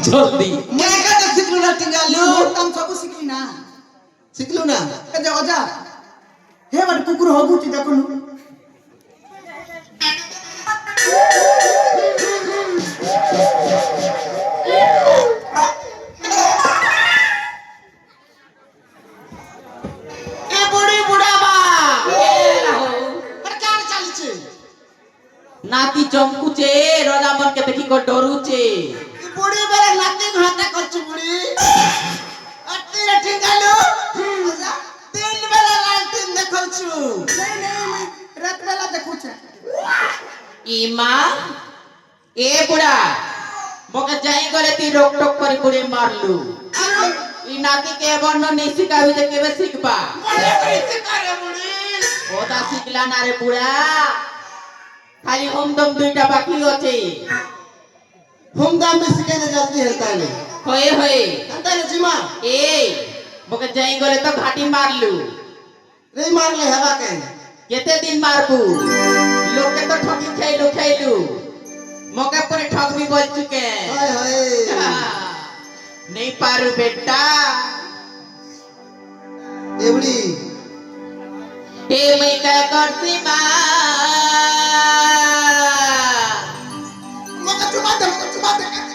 জলদি मैं का सिखलु ना टिंगालु तम सब सिखली ना सिखलु ना ए जा अजा हे बड कुकुर होगुची देखनु ए बुढ़ी बुढ़ावा प्रचार चालिছে নাতি চমকুছে রজামনকে দেখি কো ডরুছে ए बुढ़ी बेरे नाती घाटा करछु बुढ़ी अति रे टिंगालु अजा तीन बेला लालटीन देखौछु नहीं नहीं रात बेला देखु छे ইমা এ বুড়া মকে যাই গলে তুই রোক টক করে বুড়ি মারলু ই নাতি কে বর্ণ নেই শিখাবি যে কেবে শিখবা बोले कैसे करे बुढ़ी ওটা শিখলা না রে বুড়া খালি হোমদম দুইটা বাকি আছে हम दाम में सिखाने जल्दी हेलता है হয়ে হয়ে अंता ने जिमा এই মকে যাই গলে তো ঘাটি মারলু रे मार ले हवा के কেতে দিন মারবু লোকে তো ঠকি খাইলু খাইলু মকে পরে ঠকবি বলছু কে हाय हाय नहीं पारू बेटा ए बुढ़ी हे मैं क्या करती माँ मका चुमा दे